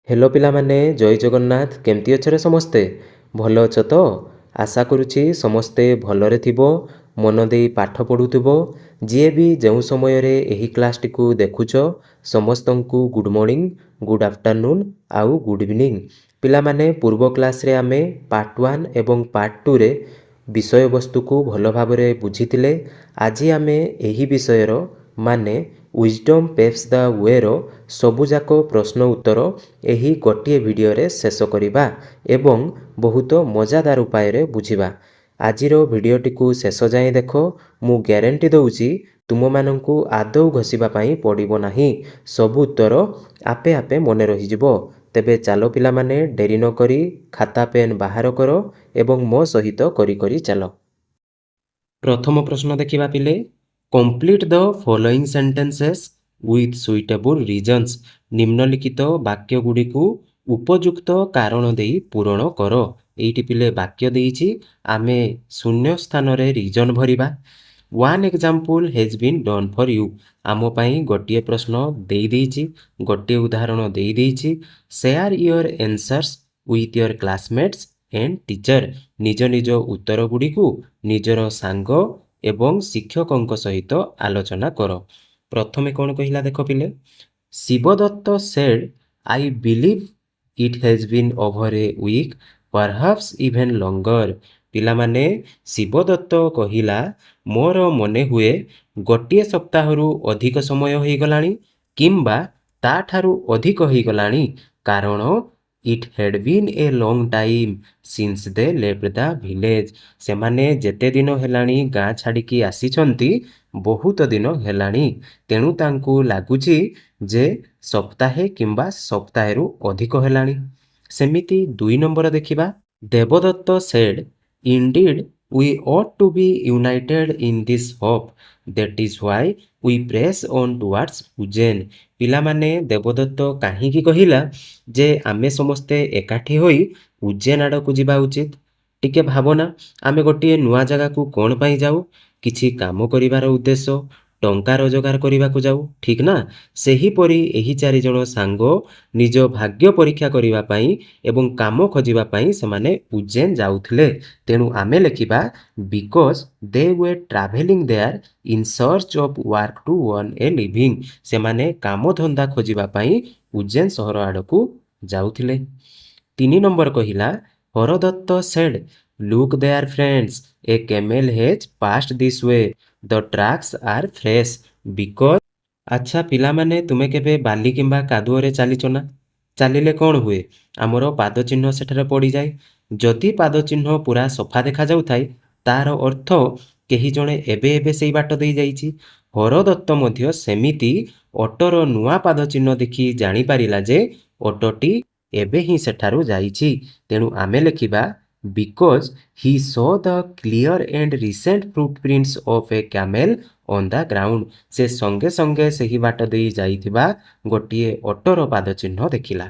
Hello पिलामाने जय जगन्नाथ केमती अछरे समस्ते भल अछ तो आशा करुछि समस्ते भलरे थिबो मन देई पाठ पढुथिबो जे भी जेउ समय रे एही क्लास टिकु देखुछ समस्तंकु गुड मॉर्निंग गुड आफ्टरनून आउ गुड इवनिंग पिलामाने पूर्व क्लास रे आमे पार्ट 1 एवं पार्ट 2 रे विषय वस्तु को भल भाबरे बुझिथिले आजि आमे एही विषयर माने विजडम पेव्स द वे रो सबुजाक प्रश्न उत्तर एही गोटे वीडियो रे शेष करिबा एवं बहुत मजादार उपाय रे बुझिबा। आजिरो वीडियोटी को शेष जाए देखो मु ग्यारंटी दउची तुम मानंकु आदौ घसिबा पई पडिबो नाही सब उत्तर आपे आपे मने रहि जिवो। तेबे चालो पिला माने डेरी न करी खाता पेन बाहर करो एवं मो सहित करी करी चलो। प्रथम प्रश्न देखिबा पिले complete the following sentences with suitable reasons निम्नलिखित वाक्य गुडी को उपयुक्त कारण देई पूरण करो। एइटी पिले वाक्य देइछि आमे शून्य स्थान रे रीजन भरिबा। One example has been done for you आमो पई गोटिए प्रश्न देई देइछि गोटिए उदाहरण देई देइछि share your answers with your classmates and teacher निज निज उत्तर गुडी को निजर सांग एवं शिक्षकଙ୍କ सहित आलोचना करो। प्रथमे कोन कहिला देखो पिले Shivdatt said I believe it has been over a week perhaps even longer पिला माने शिवदत्त कहिला मोर मने हुए गोटिए सप्ताहरु अधिक समय होई गलानी किंबा ता ठारू अधिक होई गलानी कारण it had been a long time since they left the village से माने जेते दिन हेलानी गाँ छाड़ी की आसीछंती बहुत दिन हेलानी तेणु तांकु लागुची जे सप्ताहे किंबा सप्ताहेरु अधिक हेलानी। सेमिति 2 नंबर देखिबा Devdatt said indeed we ought to be united in this hope that is why we press on towards Ujjain पिला माने देवदत्त काहीकि कहिला जे आमे समस्ते एकाठी होई उज्जैन आड़ को जिबा उचित टिके भावना आमे गोटे नुआ जगह को कोन पाई जाऊ किछि काम करिवार उद्देश्य टंका रोजगार करने को जाऊ ठीक ना सेही परी एही चारि जण सांगो निज भाग्य परीक्षा करिवा पई एवं काम खोजिबा पई से माने उज्जैन जाउथिले तेणु आमे लेखिबा because they were travelling there in search of work to earn a living से माने काम धंदा खोजिबा पई उज्जैन शहर आड़कू जाउथिले। 3 नंबर कहिला Hardatt said look there friends a camel has passed this way the tracks are fresh because अच्छा पिला माने तुमे केबे बाली किंबा कादुओ रे चलीच ना चलिले कौन हुए आमर पाद चिन्ह सेठारे पड़ी जाए जदि पाद चिन्ह पूरा सफा देखा जाउ थाई तार अर्थ केही जणे एबे एबे सेई बाट देई जाईची हरदत्त मध्य सेमिति ऑटोर नुआ पाद चिन्ह देखि जानी पारिला जे ऑटोटी एबे ही सेठारु जाईची तेणु आमे लेखिबा because he saw the clear and recent footprints of a camel on the ground से संगे संगे सही बाट देई जाइथिबा गोटिए ऑटोर पाद चिन्ह देखिला।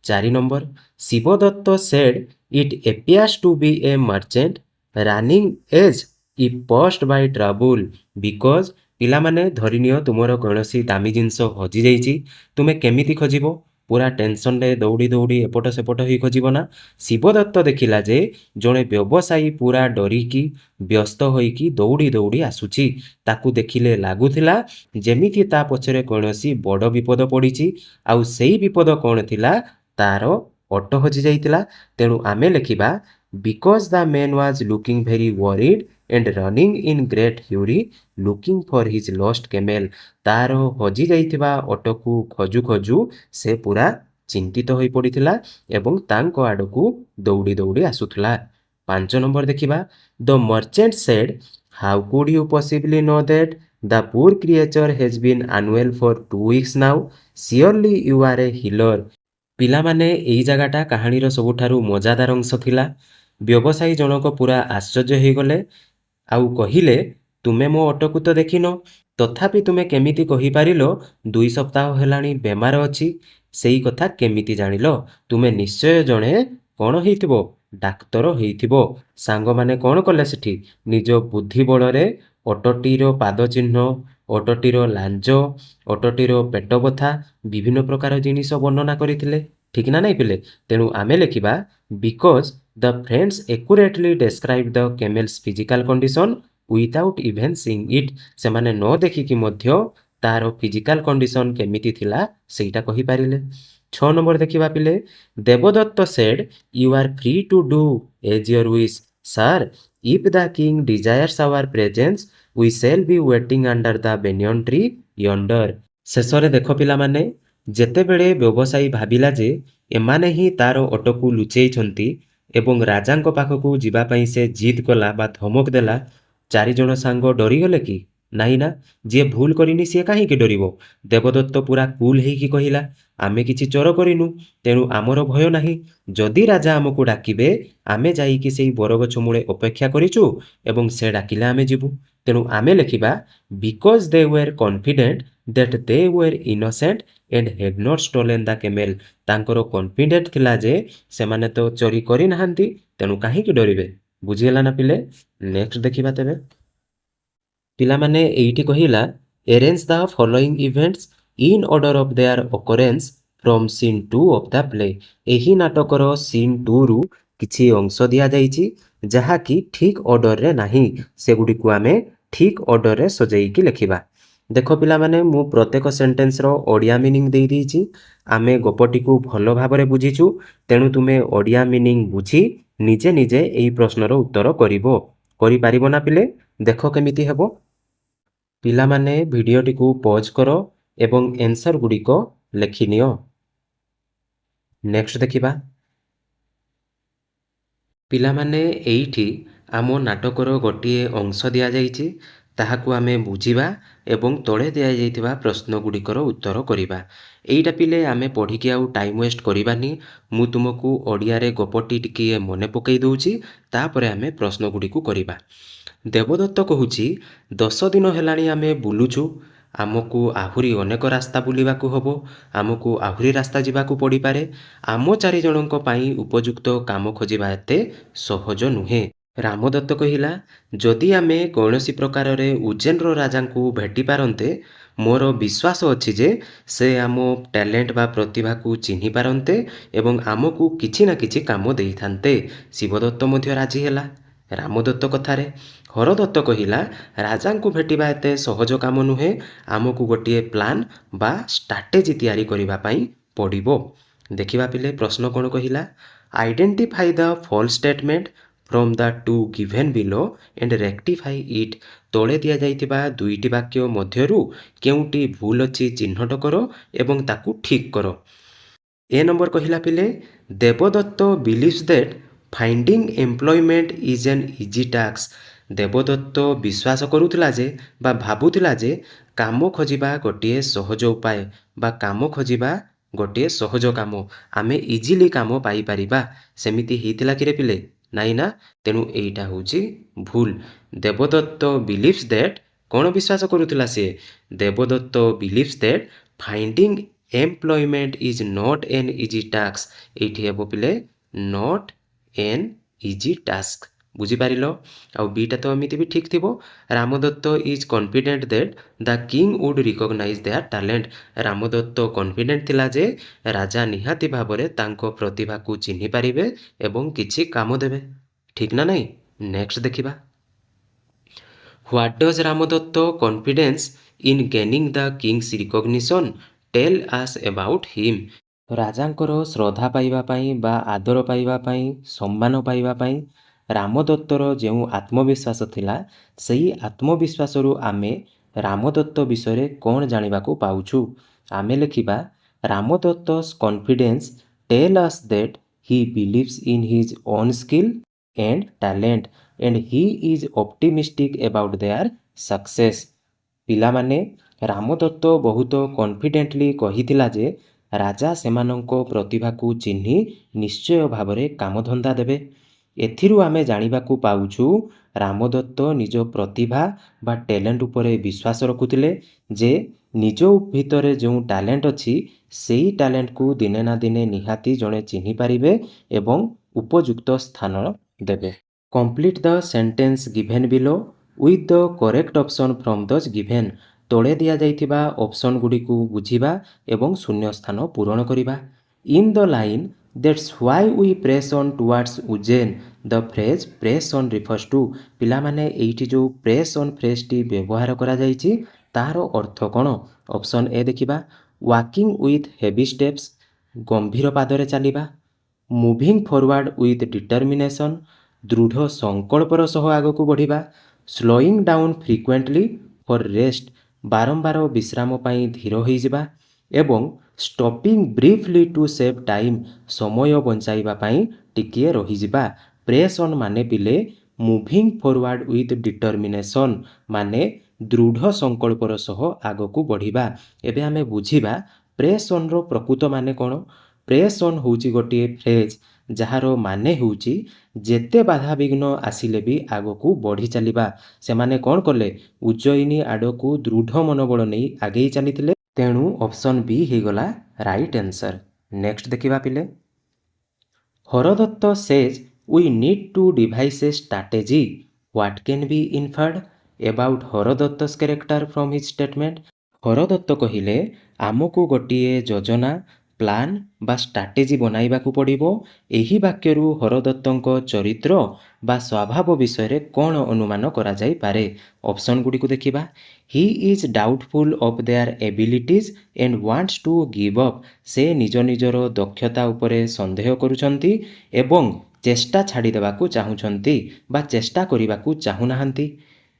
4 number Shivdatt said it appears to be a merchant running as if pushed by trouble because पिला माने धरिनियो तुमरो कोनोसी दामी जिंस हजि जाईची तुमे केमिति खोजिबो पूरा टेंशन रे दौड़ी दौड़ी एपट सेपट ही खोजिब ना शिवदत्त देखिला जे जड़े व्यवसायी पूरा डरिकी व्यस्त होइकी दौड़ी दौड़ी आसुची ताकू देखिले लागुथिला जेमिति ता पछरे कोनोसी बड़ विपद पड़ीची आउ सेई विपद कोन थिला तार ऑटो हजि जाइतिला तेणु आमे लेखिबा because the man was looking very worried and running in great hurry looking for his lost camel तार हजि जाइथिबा ऑटो को खोजु खोजु से पूरा चिंतित होई पड़िथिला एवं तांको आडकू दौड़ी दौड़ी आसुथिला। 5 नंबर देखिबा the merchant said how could you possibly know that the poor creature has been unwell for 2 weeks now surely you are a healer पिला माने एई जगाटा कहानीर सबुठारु मजादार अंश थिला व्यवसायी जनक पूरा आश्चर्य हो गले आउ कहिले तुमे मो ऑटो को तो देखिनो तथापि तुमे केमिति कहि पारिलो 2 सप्ताह हेलाणी बेमार अछि सेई कथा केमिति जानिलो तुमे निश्चय जणे कोन हेइथिबो डाक्टर हेइथिबो सांग माने कोन कले सेठी निज बुद्धि बळरे ऑटोटीर पाद चिन्ह ऑटोटीर लांज ऑटोटीर पेट बथा विभिन्न प्रकार जिनिस वर्णना करिथिले ଠିକ୍ ନା ନାହିଁ ପିଲେ? ତେଣୁ ଆମେ ଲେଖିବା because the friends accurately describe the camel's physical condition without even seeing it. ସେମାନେ ନ ଦେଖିକି ମଧ୍ୟ ତାର ଫିଜିକାଲ୍ କଣ୍ଡିସନ୍ କେମିତି ଥିଲା ସେଇଟା କହିପାରିଲେ। 6 ନମ୍ବର ଦେଖିବା ପିଲେ, ଦେବଦତ୍ତ said you are free to do as your wish sir if the king desires our presence we shall be waiting under the banyan tree yonder. ଶେଷରେ ଦେଖ ପିଲାମାନେ, ଯେତେବେଳେ ବ୍ୟବସାୟୀ ଭାବିଲା ଯେ ଏମାନେ ହିଁ ତାର ଅଟକୁ ଲୁଚେଇଛନ୍ତି ଏବଂ ରାଜାଙ୍କ ପାଖକୁ ଯିବା ପାଇଁ ସେ ଜିଦ୍ କଲା ବା ଧମକ ଦେଲା, 4 ଜଣ ସାଙ୍ଗ ଡରିଗଲେ କି? ନାହିଁ ନା। ଯିଏ ଭୁଲ କରିନି ସିଏ କାହିଁକି ଡରିବ? ଦେବଦତ୍ତ ପୁରା କୁଲ୍ ହେଇକି କହିଲା, ଆମେ କିଛି ଚୋର କରିନୁ, ତେଣୁ ଆମର ଭୟ ନାହିଁ। ଯଦି ରାଜା ଆମକୁ ଡାକିବେ ଆମେ ଯାଇକି ସେଇ ବରଗଛ ମୂଳେ ଅପେକ୍ଷା କରିଛୁ ଏବଂ ସେ ଡାକିଲେ ଆମେ ଯିବୁ। ତେଣୁ ଆମେ ଲେଖିବା because they were confident that they were innocent and had not stolen the camel. ତାଙ୍କର କନଫିଡେଣ୍ଟ ଥିଲା ଯେ ସେମାନେ ତ ଚୋରି କରିନାହାନ୍ତି, ତେଣୁ କାହିଁକି ଡରିବେ? ବୁଝିଗଲା ନା ପିଲେ? ନେକ୍ସଟ ଦେଖିବା ତେବେ। ପିଲାମାନେ ଏଇଠି କହିଲା arrange the following events in order of their occurrence from scene 2 of the play. ଏହି ନାଟକର ସିନ୍ 2ରୁ କିଛି ଅଂଶ ଦିଆଯାଇଛି ଯାହାକି ଠିକ୍ ଅର୍ଡରରେ ନାହିଁ, ସେଗୁଡ଼ିକୁ ଆମେ ଠିକ୍ ଅର୍ଡରରେ ସଜେଇକି ଲେଖିବା। ଦେଖ ପିଲାମାନେ, ମୁଁ ପ୍ରତ୍ୟେକ ସେଣ୍ଟେନ୍ସର ଓଡ଼ିଆ ମିନିଂ ଦେଇଦେଇଛି। ଆମେ ଗପଟିକୁ ଭଲ ଭାବରେ ବୁଝିଛୁ, ତେଣୁ ତୁମେ ଓଡ଼ିଆ ମିନିଂ ବୁଝି ନିଜେ ନିଜେ ଏହି ପ୍ରଶ୍ନର ଉତ୍ତର କରିପାରିବ ନା ପିଲେ? ଦେଖ କେମିତି ହେବ। ପିଲାମାନେ ଭିଡ଼ିଓଟିକୁ ପଜ୍ କର ଏବଂ ଏନ୍ସର ଗୁଡ଼ିକ ଲେଖିନିଅ। ନେକ୍ସଟ ଦେଖିବା। ପିଲାମାନେ ଏଇଠି ଆମ ନାଟକର ଗୋଟିଏ ଅଂଶ ଦିଆଯାଇଛି, ତାହାକୁ ଆମେ ବୁଝିବା ଏବଂ ତଳେ ଦିଆଯାଇଥିବା ପ୍ରଶ୍ନ ଗୁଡ଼ିକର ଉତ୍ତର କରିବା। ଏଇଟା ପିଲେ ଆମେ ପଢ଼ିକି ଆଉ ଟାଇମ୍ ୱେଷ୍ଟ କରିବାନି। ମୁଁ ତୁମକୁ ଓଡ଼ିଆରେ ଗପଟି ଟିକିଏ ମନେ ପକାଇ ଦେଉଛି, ତାପରେ ଆମେ ପ୍ରଶ୍ନ ଗୁଡ଼ିକୁ କରିବା। ଦେବଦତ୍ତ କହୁଛି, 10 ଦିନ ହେଲାଣି ଆମେ ବୁଲୁଛୁ, ଆମକୁ ଆହୁରି ଅନେକ ରାସ୍ତା ବୁଲିବାକୁ ହେବ, ଆମକୁ ଆହୁରି ରାସ୍ତା ଯିବାକୁ ପଡ଼ିପାରେ। ଆମ 4 ଜଣଙ୍କ ପାଇଁ ଉପଯୁକ୍ତ କାମ ଖୋଜିବା ଏତେ ସହଜ ନୁହେଁ। ରାମଦତ୍ତ କହିଲା, ଯଦି ଆମେ କୌଣସି ପ୍ରକାରରେ ଉଜ୍ଜୈନର ରାଜାଙ୍କୁ ଭେଟିପାରନ୍ତେ, ମୋର ବିଶ୍ୱାସ ଅଛି ଯେ ସେ ଆମ ଟ୍ୟାଲେଣ୍ଟ ବା ପ୍ରତିଭାକୁ ଚିହ୍ନି ପାରନ୍ତେ ଏବଂ ଆମକୁ କିଛି ନା କିଛି କାମ ଦେଇଥାନ୍ତେ। ଶିବଦତ୍ତ ମଧ୍ୟ ରାଜି ହେଲା ରାମଦତ୍ତ କଥାରେ। ହରଦତ୍ତ କହିଲା, ରାଜାଙ୍କୁ ଭେଟିବା ଏତେ ସହଜ କାମ ନୁହେଁ, ଆମକୁ ଗୋଟିଏ ପ୍ଲାନ୍ ବା ଷ୍ଟ୍ରାଟେଜି ତିଆରି କରିବା ପାଇଁ ପଡ଼ିବ। ଦେଖିବା ପିଲେ ପ୍ରଶ୍ନ କ'ଣ କହିଲା, identify the false statement from the 2 given below and rectify it. ତଳେ ଦିଆଯାଇଥିବା 2ଟି ବାକ୍ୟ ମଧ୍ୟରୁ କେଉଁଟି ଭୁଲ ଅଛି ଚିହ୍ନଟ କର ଏବଂ ତାକୁ ଠିକ୍ କର। ଏ ନମ୍ବର କହିଲା ପିଲେ, ଦେବଦତ୍ତ believes that finding employment is an easy task. ଦେବଦତ୍ତ ବିଶ୍ୱାସ କରୁଥିଲା ଯେ ବା ଭାବୁଥିଲା ଯେ କାମ ଖୋଜିବା ଗୋଟିଏ ସହଜ ଉପାୟ ବା କାମ ଖୋଜିବା ଗୋଟିଏ ସହଜ କାମ, ଆମେ ଇଜିଲି କାମ ପାଇପାରିବା। ସେମିତି ହେଇଥିଲା କିରେ ପିଲେ? ନାଇଁ ନା। ତେଣୁ ଏଇଟା ହେଉଛି ଭୁଲ। ଦେବଦତ୍ତ ବିଲିଭ୍ସ ଦ୍ୟାଟ୍, କ'ଣ ବିଶ୍ୱାସ କରୁଥିଲା ସିଏ? ଦେବଦତ୍ତ believes that finding employment is not an easy task. ଏଇଠି ହେବ ପିଲେ ନଟ୍ ଏନ୍ ଇଜି ଟାସ୍କ। ବୁଝିପାରିଲ? ଆଉ ବିଟା ତ ଏମିତି ବି ଠିକ୍ ଥିବ। Ramadatta is confident that the king would recognize their talent. Ramadatta confident ଥିଲା ଯେ ରାଜା ନିହାତି ଭାବରେ ତାଙ୍କ ପ୍ରତିଭାକୁ ଚିହ୍ନି ପାରିବେ ଏବଂ କିଛି କାମ ଦେବେ। ଠିକ୍ ନା ନାହିଁ? ନେକ୍ସଟ ଦେଖିବା। What does Ramadatta confidence in gaining the king's recognition tell us about him. ରାଜାଙ୍କର ଶ୍ରଦ୍ଧା ପାଇବା ପାଇଁ ବା ଆଦର ପାଇବା ପାଇଁ, ସମ୍ମାନ ପାଇବା ପାଇଁ ରାମଦତ୍ତର ଯେଉଁ ଆତ୍ମବିଶ୍ୱାସ ଥିଲା, ସେହି ଆତ୍ମବିଶ୍ୱାସରୁ ଆମେ ରାମଦତ୍ତ ବିଷୟରେ କ'ଣ ଜାଣିବାକୁ ପାଉଛୁ? ଆମେ ଲେଖିବା ରାମଦତ୍ତ's confidence tell us that he believes in his own skill and talent and he is optimistic about their success। ପିଲାମାନେ, ରାମଦତ୍ତ ବହୁତ କନଫିଡେଣ୍ଟଲି କହିଥିଲା ଯେ ରାଜା ସେମାନଙ୍କ ପ୍ରତିଭାକୁ ଚିହ୍ନି ନିଶ୍ଚୟ ଭାବରେ କାମଧନ୍ଦା ଦେବେ। ଏଥିରୁ ଆମେ ଜାଣିବାକୁ ପାଉଛୁ ରାମଦତ୍ତ ନିଜ ପ୍ରତିଭା ବା ଟ୍ୟାଲେଣ୍ଟ ଉପରେ ବିଶ୍ୱାସ ରଖୁଥିଲେ ଯେ ନିଜ ଭିତରେ ଯେଉଁ ଟ୍ୟାଲେଣ୍ଟ ଅଛି ସେଇ ଟ୍ୟାଲେଣ୍ଟକୁ ଦିନେ ନା ଦିନେ ନିହାତି ଜଣେ ଚିହ୍ନି ପାରିବେ ଏବଂ ଉପଯୁକ୍ତ ସ୍ଥାନ ଦେବେ। Complete the sentence given below with the correct option from those given. ତଳେ ଦିଆଯାଇଥିବା ଅପସନ୍ ଗୁଡ଼ିକୁ ବୁଝିବା ଏବଂ ଶୂନ୍ୟ ସ୍ଥାନ ପୂରଣ କରିବା। In the line, that's why we press on towards Ujjain, the phrase press on refers to ପିଲାମାନେ ଏଇଠି ଯେଉଁ press on phrase ବ୍ୟବହାର କରାଯାଇଛି ତାହାର ଅର୍ଥ କ'ଣ? ଅପସନ୍ ଏ ଦେଖିବା, ୱାକିଂ ୱିଥ୍ ହେଭି ଷ୍ଟେପ୍ସ, ଗମ୍ଭୀର ପାଦରେ ଚାଲିବା, ମୁଭିଂ ଫରୱାର୍ଡ଼ ୱିଥ୍ ଡିଟରମିନେସନ୍, ଦୃଢ଼ ସଂକଳ୍ପର ସହ ଆଗକୁ ବଢ଼ିବା, slowing down frequently for rest, ବାରମ୍ବାର ବିଶ୍ରାମ ପାଇଁ ଧୀର ହୋଇଯିବା, ଏବଂ stopping briefly to save time, ସମୟ ବଞ୍ଚାଇବା ପାଇଁ ଟିକିଏ ରହିଯିବା। ପ୍ରେସ୍ ଅନ୍ ମାନେ ପିଲେ ମୁଭିଂ ଫରୱାର୍ଡ଼ ୱିଥ୍ ଡିଟରମିନେସନ୍ ମାନେ ଦୃଢ଼ ସଂକଳ୍ପର ସହ ଆଗକୁ ବଢ଼ିବା। ଏବେ ଆମେ ବୁଝିବା ପ୍ରେସ୍ ଅନ୍ର ପ୍ରକୃତ ମାନେ କ'ଣ? ପ୍ରେସ୍ ଅନ୍ ହେଉଛି ଗୋଟିଏ ଫ୍ରେଜ୍ ଯାହାର ମାନେ ହେଉଛି ଯେତେ ବାଧାବିଘ୍ନ ଆସିଲେ ବି ଆଗକୁ ବଢ଼ି ଚାଲିବା। ସେମାନେ କ'ଣ କଲେ? ଉଜ୍ଜୟିନୀ ଆଡ଼କୁ ଦୃଢ଼ ମନୋବଳ ନେଇ ଆଗେଇ ଚାଲିଥିଲେ। ତେଣୁ ଅପସନ୍ ବି ହେଇଗଲା ରାଇଟ୍ ଆନ୍ସର୍। ନେକ୍ସଟ ଦେଖିବା ପିଲେ, Hardatta says we need to devise a strategy. What can be inferred about ହରଦତ୍ତ's character from his statement? Hardatta କହିଲେ ଆମକୁ ଗୋଟିଏ ଯୋଜନା, ପ୍ଲାନ୍ ବା ଷ୍ଟ୍ରାଟେଜି ବନାଇବାକୁ ପଡ଼ିବ। ଏହି ବାକ୍ୟରୁ ହରଦତ୍ତଙ୍କ ଚରିତ୍ର ବା ସ୍ୱଭାବ ବିଷୟରେ କ'ଣ ଅନୁମାନ କରାଯାଇପାରେ? ଅପସନ୍ ଗୁଡ଼ିକୁ ଦେଖିବା, he is doubtful of their abilities and wants to give up, ସେ ନିଜ ନିଜର ଦକ୍ଷତା ଉପରେ ସନ୍ଦେହ କରୁଛନ୍ତି ଏବଂ ଚେଷ୍ଟା ଛାଡ଼ିଦେବାକୁ ଚାହୁଁଛନ୍ତି ବା ଚେଷ୍ଟା କରିବାକୁ ଚାହୁଁନାହାନ୍ତି।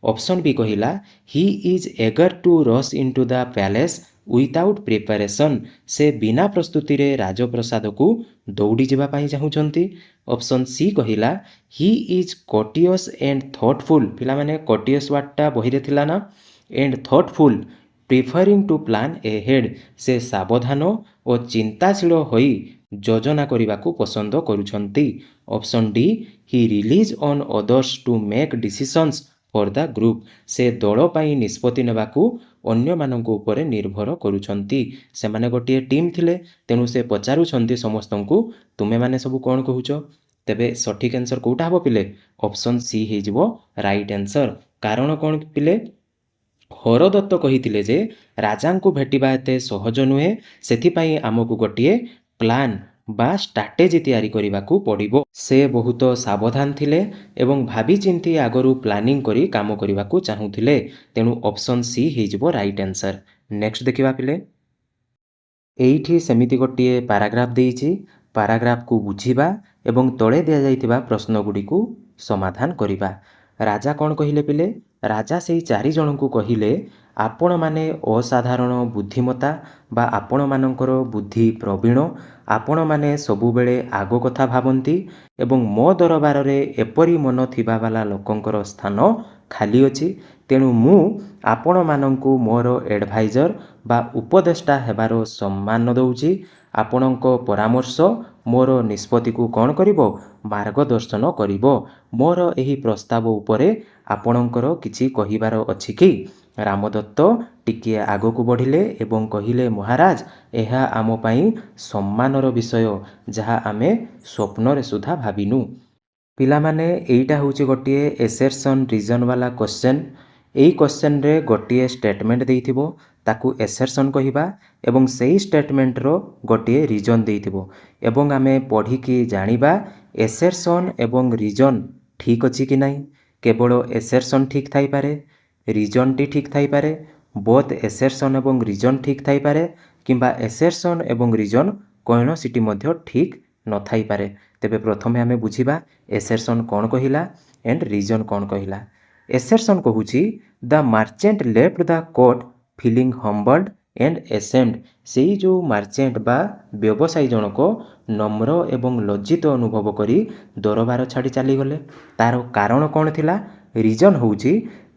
ଅପସନ୍ ବି କହିଲା, he is eager to rush into the palace without preparation, ସେ ବିନା ପ୍ରସ୍ତୁତିରେ ରାଜପ୍ରସାଦକୁ ଦୌଡ଼ି ଯିବା ପାଇଁ ଚାହୁଁଛନ୍ତି। ଅପସନ୍ ସି କହିଲା, ହି ଇଜ୍ କଟିୟସ୍ ଏଣ୍ଡ ଥଟ୍ଫୁଲ୍, ପିଲାମାନେ କଟିୟସ୍ ୱାର୍ଡ଼ଟା ବହିରେ ଥିଲା ନା, and thoughtful preferring to plan ahead, ସେ ସାବଧାନ ଓ ଚିନ୍ତାଶୀଳ ହୋଇ ଯୋଜନା କରିବାକୁ ପସନ୍ଦ କରୁଛନ୍ତି। Option D, he relies on others to make decisions for the group, ସେ ଦଳ ପାଇଁ ନିଷ୍ପତ୍ତି ନେବାକୁ ଅନ୍ୟମାନଙ୍କ ଉପରେ ନିର୍ଭର କରୁଛନ୍ତି। ସେମାନେ ଗୋଟିଏ ଟିମ୍ ଥିଲେ, ତେଣୁ ସେ ପଚାରୁଛନ୍ତି ସମସ୍ତଙ୍କୁ ତୁମେମାନେ ସବୁ କ'ଣ କହୁଛ? ତେବେ ସଠିକ୍ ଆନ୍ସର୍ କେଉଁଟା ହେବ ପିଲେ? ଅପସନ୍ ସି ହେଇଯିବ ରାଇଟ୍ ଆନ୍ସର୍। କାରଣ କ'ଣ ପିଲେ? ହରଦତ୍ତ କହିଥିଲେ ଯେ ରାଜାଙ୍କୁ ଭେଟିବା ଏତେ ସହଜ ନୁହେଁ, ସେଥିପାଇଁ ଆମକୁ ଗୋଟିଏ ପ୍ଲାନ୍ ବା ଷ୍ଟ୍ରାଟେଜି ତିଆରି କରିବାକୁ ପଡ଼ିବ। ସେ ବହୁତ ସାବଧାନ ଥିଲେ ଏବଂ ଭାବିଚିନ୍ତି ଆଗରୁ ପ୍ଲାନିଂ କରି କାମ କରିବାକୁ ଚାହୁଁଥିଲେ। ତେଣୁ ଅପସନ୍ ସି ହେଇଯିବ ରାଇଟ୍ ଆନ୍ସର୍। ନେକ୍ସଟ ଦେଖିବା ପିଲେ, ଏଇଠି ସେମିତି ଗୋଟିଏ ପାରାଗ୍ରାଫ ଦେଇଛି, ପାରାଗ୍ରାଫକୁ ବୁଝିବା ଏବଂ ତଳେ ଦିଆଯାଇଥିବା ପ୍ରଶ୍ନଗୁଡ଼ିକୁ ସମାଧାନ କରିବା। ରାଜା କ'ଣ କହିଲେ ପିଲେ? ରାଜା ସେଇ 4 ଜଣଙ୍କୁ କହିଲେ ଆପଣମାନେ ଅସାଧାରଣ ବୁଦ୍ଧିମତା ବା ଆପଣମାନଙ୍କର ବୁଦ୍ଧି ପ୍ରବୀଣ, ଆପଣମାନେ ସବୁବେଳେ ଆଗ କଥା ଭାବନ୍ତି ଏବଂ ମୋ ଦରବାରରେ ଏପରି ମନ ଥିବା ବାଲା ଲୋକଙ୍କର ସ୍ଥାନ ଖାଲି ଅଛି। ତେଣୁ ମୁଁ ଆପଣମାନଙ୍କୁ ମୋର ଏଡ଼ଭାଇଜର ବା ଉପଦେଷ୍ଟା ହେବାର ସମ୍ମାନ ଦେଉଛି। ଆପଣଙ୍କ ପରାମର୍ଶ ମୋର ନିଷ୍ପତ୍ତିକୁ କ'ଣ କରିବ? ମାର୍ଗଦର୍ଶନ କରିବ। ମୋର ଏହି ପ୍ରସ୍ତାବ ଉପରେ ଆପଣଙ୍କର କିଛି କହିବାର ଅଛି କି? ରାମଦତ୍ତ ଟିକିଏ ଆଗକୁ ବଢ଼ିଲେ ଏବଂ କହିଲେ ମହାରାଜ, ଏହା ଆମ ପାଇଁ ସମ୍ମାନର ବିଷୟ, ଯାହା ଆମେ ସ୍ୱପ୍ନରେ ସୁଦ୍ଧା ଭାବିନୁ। ପିଲାମାନେ ଏଇଟା ହେଉଛି ଗୋଟିଏ ଏସେର୍ସନ୍ ରିଜନ୍ ବାଲା କ୍ୱେଶ୍ଚନ୍। ଏଇ କ୍ୱେଶ୍ଚନ୍ରେ ଗୋଟିଏ ଷ୍ଟେଟମେଣ୍ଟ ଦେଇଥିବ, ତାକୁ ଏସେର୍ସନ୍ କହିବା ଏବଂ ସେଇ ଷ୍ଟେଟମେଣ୍ଟର ଗୋଟିଏ ରିଜନ୍ ଦେଇଥିବ ଏବଂ ଆମେ ପଢ଼ିକି ଜାଣିବା ଏସେର୍ସନ୍ ଏବଂ ରିଜନ୍ ଠିକ୍ ଅଛି କି ନାହିଁ। କେବଳ ଏସେର୍ସନ୍ ଠିକ୍ ଥାଇପାରେ, ରିଜନ୍ଟି ଠିକ୍ ଥାଇପାରେ, ବୋଥ୍ ଏସେର୍ସନ୍ ଏବଂ ରିଜନ୍ ଠିକ୍ ଥାଇପାରେ କିମ୍ବା ଏସେର୍ସନ୍ ଏବଂ ରିଜନ୍ କୌଣସିଟି ମଧ୍ୟ ଠିକ୍ ନଥାଇପାରେ। ତେବେ ପ୍ରଥମେ ଆମେ ବୁଝିବା ଏସେର୍ସନ୍ କ'ଣ କହିଲା ଏଣ୍ଡ ରିଜନ୍ କ'ଣ କହିଲା। ଏସେର୍ସନ୍ କହୁଛି the merchant left the court feeling humbled and ashamed, ସେଇ ଯେଉଁ ମାର୍ଚେଣ୍ଟ ବା ବ୍ୟବସାୟୀ ଜଣକ ନମ୍ର ଏବଂ ଲଜ୍ଜିତ ଅନୁଭବ କରି ଦରବାର ଛାଡ଼ି ଚାଲିଗଲେ। ତାର କାରଣ କ'ଣ ଥିଲା? ରିଜନ୍ ହେଉଛି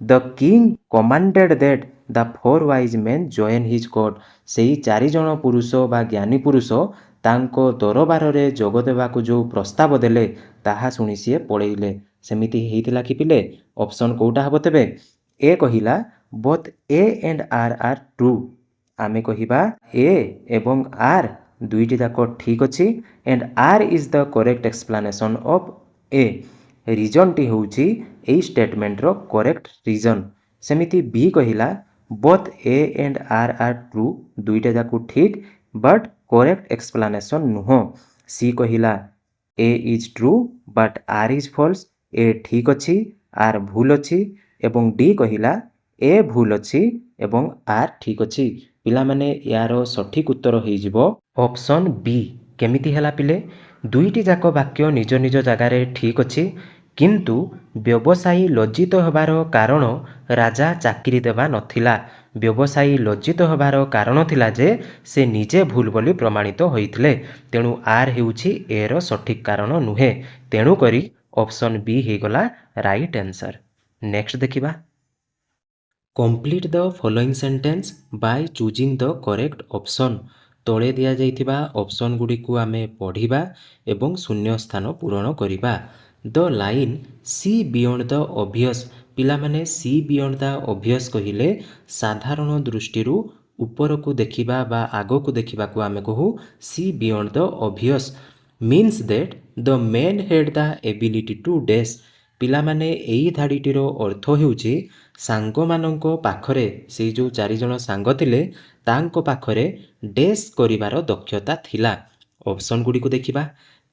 the king commanded that the 4 wise men join his court, ସେଇ 4 ଜଣ ପୁରୁଷ ବା ଜ୍ଞାନୀ ପୁରୁଷ ତାଙ୍କ ଦରବାରରେ ଯୋଗ ଦେବାକୁ ଯେଉଁ ପ୍ରସ୍ତାବ ଦେଲେ ତାହା ଶୁଣି ସିଏ ପଳେଇଲେ। ସେମିତି ହେଇଥିଲା କି ପିଲେ? ଅପସନ୍ କେଉଁଟା ହେବ ତେବେ? ଏ କହିଲା both A and R true, ଆମେ କହିବା ଏ ଏବଂ ଆର୍ ଦୁଇଟି ଯାକ ଠିକ୍ ଅଛି and R is the correct explanation of A. ରିଜନ୍ଟି ହେଉଛି ଏଇ ଷ୍ଟେଟମେଣ୍ଟର କରେକ୍ଟ ରିଜନ୍। ସେମିତି ବି କହିଲା both A and R true, ଦୁଇଟା ଯାକ ଠିକ୍ ବଟ୍ କରେକ୍ଟ ଏକ୍ସପ୍ଲାନେସନ୍ ନୁହଁ। ସି କହିଲା A is true but R is false, A ଠିକ୍ ଅଛି ଆର୍ ଭୁଲ ଅଛି, ଏବଂ ଡି କହିଲା ଏ ଭୁଲ ଅଛି ଏବଂ ଆର୍ ଠିକ୍ ଅଛି। ପିଲାମାନେ ଏହାର ସଠିକ୍ ଉତ୍ତର ହେଇଯିବ ଅପସନ୍ ବି। କେମିତି ହେଲା ପିଲେ? ଦୁଇଟି ଯାକ ବାକ୍ୟ ନିଜ ନିଜ ଜାଗାରେ ଠିକ୍ ଅଛି, କିନ୍ତୁ ବ୍ୟବସାୟୀ ଲଜ୍ଜିତ ହେବାର କାରଣ ରାଜା ଚାକିରି ଦେବା ନଥିଲା। ବ୍ୟବସାୟୀ ଲଜ୍ଜିତ ହେବାର କାରଣ ଥିଲା ଯେ ସେ ନିଜେ ଭୁଲ ବୋଲି ପ୍ରମାଣିତ ହୋଇଥିଲେ। ତେଣୁ ଆର୍ ହେଉଛି ଏର ସଠିକ୍ କାରଣ ନୁହେଁ। ତେଣୁକରି ଅପସନ୍ ବି ହେଇଗଲା ରାଇଟ୍ ଆନ୍ସର୍। ନେକ୍ସଟ ଦେଖିବା। Complete the following sentence Bai choosing the correct option. ତଳେ ଦିଆଯାଇଥିବା ଅପସନ୍ ଗୁଡ଼ିକୁ ଆମେ ପଢ଼ିବା ଏବଂ ଶୂନ୍ୟ ସ୍ଥାନ ପୂରଣ କରିବା। ଦ ଲାଇନ୍ ସି ବିୟଣ୍ଡ ଦ ଅବଭିୟସ୍। ପିଲାମାନେ ସି ବିୟଣ୍ଡ ଦ ଅବଭିୟସ୍ କହିଲେ ସାଧାରଣ ଦୃଷ୍ଟିରୁ ଉପରକୁ ଦେଖିବା ବା ଆଗକୁ ଦେଖିବାକୁ ଆମେ କହୁ C beyond the obvious. Means that the men had the ability to deduce. ପିଲାମାନେ ଏହି ଧାଡ଼ିଟିର ଅର୍ଥ ହେଉଛି ସାଙ୍ଗମାନଙ୍କ ପାଖରେ, ସେଇ ଯେଉଁ ଚାରିଜଣ ସାଙ୍ଗ ଥିଲେ ତାଙ୍କ ପାଖରେ ଡେସ୍ କରିବାର ଦକ୍ଷତା ଥିଲା। ଅପସନ୍ ଗୁଡ଼ିକୁ ଦେଖିବା।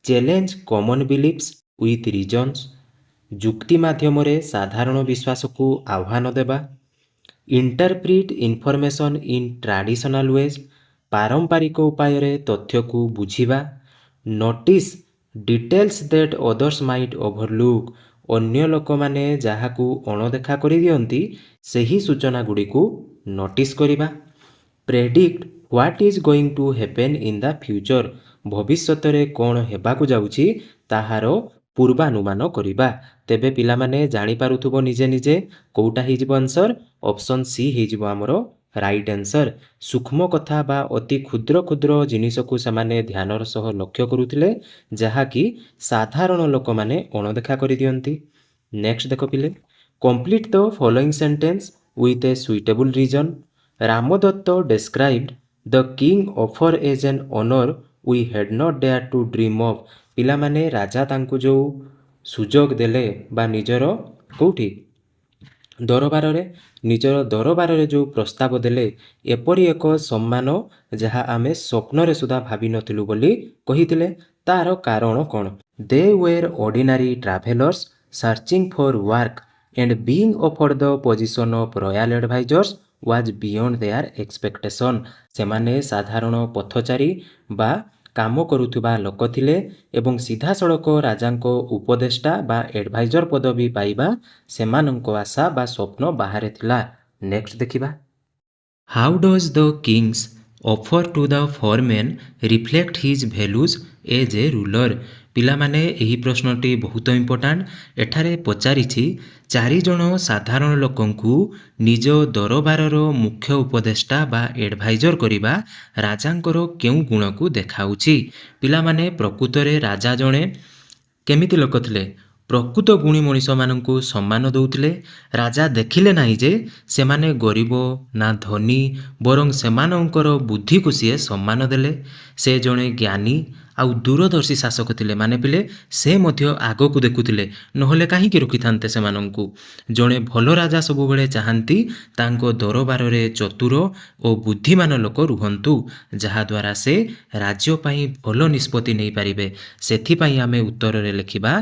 Challenge common beliefs with reasons. ଯୁକ୍ତି ମାଧ୍ୟମରେ ସାଧାରଣ ବିଶ୍ୱାସକୁ ଆହ୍ୱାନ ଦେବା। Interpret information in traditional ways. ପାରମ୍ପରିକ ଉପାୟରେ ତଥ୍ୟକୁ ବୁଝିବା। Notice details that others might overlook. ଅନ୍ୟ ଲୋକମାନେ ଯାହାକୁ ଅଣଦେଖା କରିଦିଅନ୍ତି ସେହି ସୂଚନା ଗୁଡ଼ିକୁ ନୋଟିସ୍ କରିବା। Predict what is going to happen in the future. ଭବିଷ୍ୟତରେ କ'ଣ ହେବାକୁ ଯାଉଛି ତାହାର ପୂର୍ବାନୁମାନ କରିବା। ତେବେ ପିଲାମାନେ ଜାଣିପାରୁଥିବ ନିଜେ ନିଜେ କେଉଁଟା ହେଇଯିବ ଆନ୍ସର୍? ଅପସନ୍ ସି ହେଇଯିବ ଆମର ରାଇଟ୍ ଆନ୍ସର୍। ସୂକ୍ଷ୍ମ କଥା ବା ଅତି କ୍ଷୁଦ୍ର କ୍ଷୁଦ୍ର ଜିନିଷକୁ ସେମାନେ ଧ୍ୟାନର ସହ ଲକ୍ଷ୍ୟ କରୁଥିଲେ, ଯାହାକି ସାଧାରଣ ଲୋକମାନେ ଅଣଦେଖା କରିଦିଅନ୍ତି। ନେକ୍ସଟ ଦେଖ ପିଲେ। Complete the following sentence with a suitable reason. Ramdatta described the king offer as an honour we had not dare to dream of. ପିଲାମାନେ ରାଜା ତାଙ୍କୁ ଯେଉଁ ସୁଯୋଗ ଦେଲେ ବା ନିଜର କେଉଁଠି ନିଜର ଦରବାରରେ ଯେଉଁ ପ୍ରସ୍ତାବ ଦେଲେ, ଏପରି ଏକ ସମ୍ମାନ ଯାହା ଆମେ ସ୍ୱପ୍ନରେ ସୁଦ୍ଧା ଭାବିନଥିଲୁ ବୋଲି କହିଥିଲେ। ତାର କାରଣ କ'ଣ? They were ordinary travellers searching for work and being offered the position of royal advisers was beyond their expectation. ସେମାନେ ସାଧାରଣ ପଥଚାରୀ ବା କାମ କରୁଥିବା ଲୋକ ଥିଲେ ଏବଂ ସିଧାସଳଖ ରାଜାଙ୍କ ଉପଦେଷ୍ଟା ବା ଏଡଭାଇଜର ପଦବୀ ପାଇବା ସେମାନଙ୍କ ଆଶା ବା ସ୍ୱପ୍ନ ବାହାରେ ଥିଲା। ନେକ୍ସଟ ଦେଖିବା। How does the king's offer to the four men reflect his values as a ruler. ପିଲାମାନେ ଏହି ପ୍ରଶ୍ନଟି ବହୁତ ଇମ୍ପୋର୍ଟାଣ୍ଟ। ଏଠାରେ ପଚାରିଛି ଚାରିଜଣ ସାଧାରଣ ଲୋକଙ୍କୁ ନିଜ ଦରବାରର ମୁଖ୍ୟ ଉପଦେଷ୍ଟା ବା ଏଡଭାଇଜର କରିବା ରାଜାଙ୍କର କେଉଁ ଗୁଣକୁ ଦେଖାଉଛି? ପିଲାମାନେ ପ୍ରକୃତରେ ରାଜା ଜଣେ କେମିତି ଲୋକ ଥିଲେ? ପ୍ରକୃତ ଗୁଣୀ ମଣିଷମାନଙ୍କୁ ସମ୍ମାନ ଦେଉଥିଲେ। ରାଜା ଦେଖିଲେ ନାହିଁ ଯେ ସେମାନେ ଗରିବ ନା ଧନୀ, ବରଂ ସେମାନଙ୍କର ବୁଦ୍ଧିକୁ ସିଏ ସମ୍ମାନ ଦେଲେ। ସେ ଜଣେ ଜ୍ଞାନୀ ଆଉ ଦୂରଦର୍ଶୀ ଶାସକ ଥିଲେ। ମାନେ ପିଲେ ସେ ମଧ୍ୟ ଆଗକୁ ଦେଖୁଥିଲେ, ନହେଲେ କାହିଁକି ରଖିଥାନ୍ତେ ସେମାନଙ୍କୁ? ଜଣେ ଭଲ ରାଜା ସବୁବେଳେ ଚାହାନ୍ତି ତାଙ୍କ ଦରବାରରେ ଚତୁର ଓ ବୁଦ୍ଧିମାନ ଲୋକ ରୁହନ୍ତୁ, ଯାହାଦ୍ୱାରା ସେ ରାଜ୍ୟ ପାଇଁ ଭଲ ନିଷ୍ପତ୍ତି ନେଇପାରିବେ। ସେଥିପାଇଁ ଆମେ ଉତ୍ତରରେ ଲେଖିବା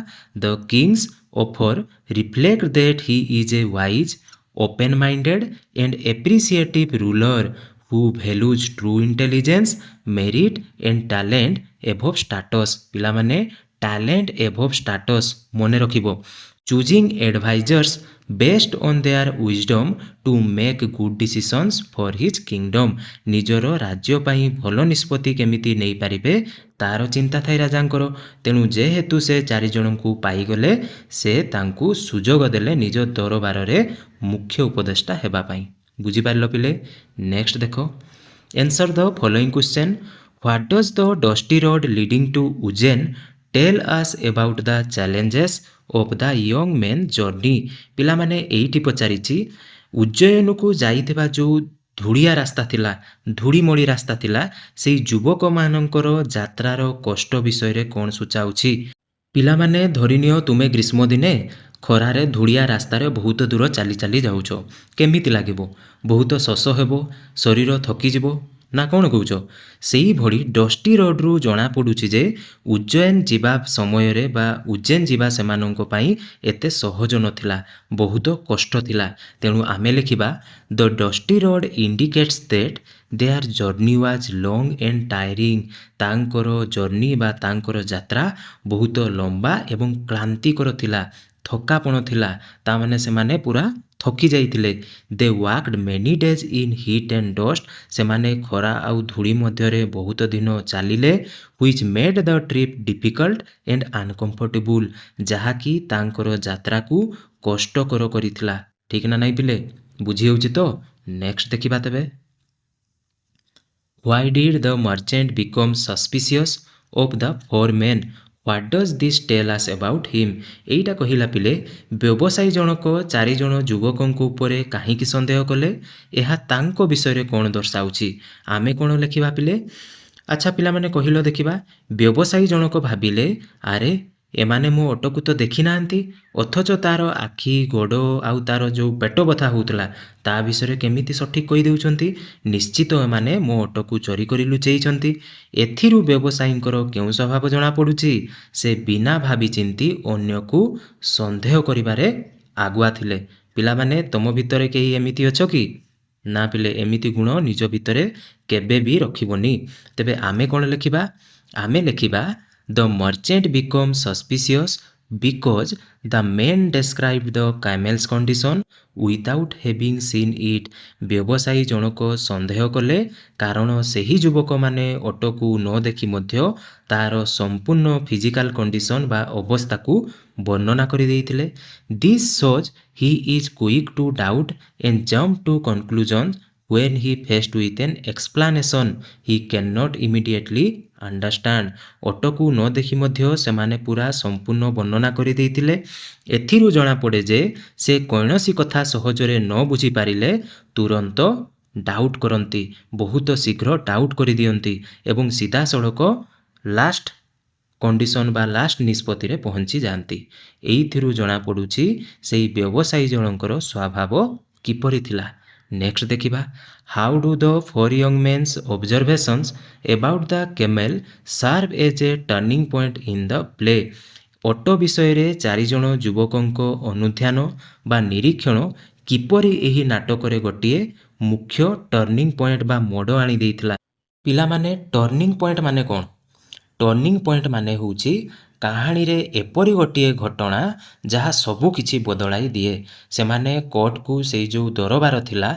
the king's offer reflect that he is a wise, open minded and appreciative ruler who values true intelligence, merit and talent above status। ପିଲାମାନେ talent above status ମନେ ରଖିବ। choosing advisors based on their wisdom to make good decisions for his kingdom। ନିଜର ରାଜ୍ୟ ପାଇଁ ଭଲ ନିଷ୍ପତ୍ତି କେମିତି ନେଇପାରିବେ ତାର ଚିନ୍ତା ଥାଏ ରାଜାଙ୍କର। ତେଣୁ ଯେହେତୁ ସେ ଚାରିଜଣଙ୍କୁ ପାଇଗଲେ, ସେ ତାଙ୍କୁ ସୁଯୋଗ ଦେଲେ ନିଜ ଦରବାରରେ ମୁଖ୍ୟ ଉପଦେଷ୍ଟା ହେବା ପାଇଁ। ବୁଝିପାରିଲ ପିଲେ? ନେକ୍ସଟ ଦେଖ। Answer the following question. What does the dusty road leading to Ujjain tell us about the challenges of the young men journey. ପିଲାମାନେ ଏଇଠି ପଚାରିଛି ଉଜ୍ଜୟନକୁ ଯାଇଥିବା ଯେଉଁ ଧୂଳିଆ ରାସ୍ତା ଥିଲା, ଧୂଳିମଳି ରାସ୍ତା ଥିଲା, ସେଇ ଯୁବକମାନଙ୍କର ଯାତ୍ରାର କଷ୍ଟ ବିଷୟରେ କ'ଣ ସୂଚାଉଛି? ପିଲାମାନେ ଧରିନିଅ ତୁମେ ଗ୍ରୀଷ୍ମ ଦିନେ ଖରାରେ ଧୂଳିଆ ରାସ୍ତାରେ ବହୁତ ଦୂର ଚାଲି ଚାଲି ଯାଉଛ। କେମିତି ଲାଗିବ? ବହୁତ ଶୋଷ ହେବ, ଶରୀର ଥକିଯିବ, ନା କ'ଣ କହୁଛ? ସେଇଭଳି ଡଷ୍ଟି ରୋଡ଼ରୁ ଜଣାପଡ଼ୁଛି ଯେ ଉଜ୍ଜୟନ ଯିବା ସମୟରେ ବା ଉଜ୍ଜୈନ ଯିବା ସେମାନଙ୍କ ପାଇଁ ଏତେ ସହଜ ନଥିଲା, ବହୁତ କଷ୍ଟ ଥିଲା। ତେଣୁ ଆମେ ଲେଖିବା the dusty road indicates that their journey was long and tiring. ତାଙ୍କର ଜର୍ଣ୍ଣି ବା ତାଙ୍କର ଯାତ୍ରା ବହୁତ ଲମ୍ବା ଏବଂ କ୍ଳାନ୍ତିକର ଥିଲା, ଥକାପଣ ଥିଲା। ତାମାନେ ସେମାନେ ପୁରା ଥକି ଯାଇଥିଲେ। They walked many days in heat and dust. ସେମାନେ ଖରା ଆଉ ଧୂଳି ମଧ୍ୟରେ ବହୁତ ଦିନ ଚାଲିଲେ। Which made the trip difficult and uncomfortable. ଯାହାକି ତାଙ୍କର ଯାତ୍ରାକୁ କଷ୍ଟକର କରିଥିଲା। ଠିକ୍ ନା ନାଇଁ ପିଲେ? ବୁଝି ହେଉଛି ତ? ନେକ୍ସଟ ଦେଖିବା ତେବେ। Why did the merchant become suspicious of the four men? What does this tell us about him? ଏଇଟା କହିଲା ପିଲେ ବ୍ୟବସାୟୀ ଜଣକ ଚାରିଜଣ ଯୁବକଙ୍କ ଉପରେ କାହିଁକି ସନ୍ଦେହ କଲେ? ଏହା ତାଙ୍କ ବିଷୟରେ କ'ଣ ଦର୍ଶାଉଛି? ଆମେ କ'ଣ ଲେଖିବା ପିଲେ? ଆଚ୍ଛା ପିଲାମାନେ କହିଲ ଦେଖିବା। ବ୍ୟବସାୟୀ ଜଣକ ଭାବିଲେ, ଆରେ ଏମାନେ ମୋ ଅଟୋକୁ ତ ଦେଖି ନାହାନ୍ତି, ଅଥଚ ତାର ଆଖି, ଗୋଡ଼ ଆଉ ତାର ଯେଉଁ ପେଟ ବଥା ହେଉଥିଲା ତା ବିଷୟରେ କେମିତି ସଠିକ୍ କହିଦେଉଛନ୍ତି? ନିଶ୍ଚିତ ଏମାନେ ମୋ ଅଟୋକୁ ଚୋରି କରି ଲୁଚେଇଛନ୍ତି। ଏଥିରୁ ବ୍ୟବସାୟୀଙ୍କର କେଉଁ ସ୍ୱଭାବ ଜଣାପଡ଼ୁଛି? ସେ ବିନା ଭାବିଚିନ୍ତି ଅନ୍ୟକୁ ସନ୍ଦେହ କରିବାରେ ଆଗୁଆ ଥିଲେ। ପିଲାମାନେ ତମ ଭିତରେ କେହି ଏମିତି ଅଛ କି? ନା ପିଲେ, ଏମିତି ଗୁଣ ନିଜ ଭିତରେ କେବେ ବି ରଖିବନି। ତେବେ ଆମେ କ'ଣ ଲେଖିବା? ଆମେ ଲେଖିବା the merchant become suspicious because the men describe the camel's condition without having seen it. ବ୍ୟବସାୟୀ ଜଣକ ସନ୍ଦେହ କଲେ କାରଣ ସେହି ଯୁବକମାନେ ଅଟୋକୁ ନ ଦେଖି ମଧ୍ୟ ତାର ସମ୍ପୂର୍ଣ୍ଣ ଫିଜିକାଲ କଣ୍ଡିସନ୍ ବା ଅବସ୍ଥାକୁ ବର୍ଣ୍ଣନା କରିଦେଇଥିଲେ। This shows he is quick to doubt and jump to conclusion when he faced with an explanation he cannot immediately understand। ଅଟୋକୁ ନ ଦେଖି ମଧ୍ୟ ସେମାନେ ପୁରା ସମ୍ପୂର୍ଣ୍ଣ ବର୍ଣ୍ଣନା କରିଦେଇଥିଲେ। ଏଥିରୁ ଜଣାପଡ଼େ ଯେ ସେ କୌଣସି କଥା ସହଜରେ ନ ବୁଝିପାରିଲେ ତୁରନ୍ତ ଡାଉଟ୍ କରନ୍ତି, ବହୁତ ଶୀଘ୍ର ଡାଉଟ୍ କରିଦିଅନ୍ତି ଏବଂ ସିଧାସଳଖ ଲାଷ୍ଟ କଣ୍ଡିସନ୍ ବା ଲାଷ୍ଟ ନିଷ୍ପତ୍ତିରେ ପହଞ୍ଚି ଯାଆନ୍ତି। ଏଇଥିରୁ ଜଣାପଡ଼ୁଛି ସେଇ ବ୍ୟବସାୟୀ ଜଣଙ୍କର ସ୍ୱଭାବ କିପରି ଥିଲା। ନେକ୍ସଟ ଦେଖିବା। How do the four young men's observations about the camel serve as a turning point in the play. ଅଟୋ ବିଷୟରେ ଚାରିଜଣ ଯୁବକଙ୍କ ଅନୁଧ୍ୟାନ ବା ନିରୀକ୍ଷଣ କିପରି ଏହି ନାଟକରେ ଗୋଟିଏ ମୁଖ୍ୟ ଟର୍ଣ୍ଣିଂ ପଏଣ୍ଟ ବା ମୋଡ଼ ଆଣିଦେଇଥିଲା। ପିଲାମାନେ ଟର୍ଣ୍ଣିଂ ପଏଣ୍ଟ ମାନେ କ'ଣ? ଟର୍ଣ୍ଣିଂ ପଏଣ୍ଟ ମାନେ ହେଉଛି କାହାଣୀରେ ଏପରି ଗୋଟିଏ ଘଟଣା ଯାହା ସବୁ କିଛି ବଦଳାଇ ଦିଏ। ସେମାନେ କୋର୍ଟକୁ ସେଇ ଯେଉଁ ଦରବାର ଥିଲା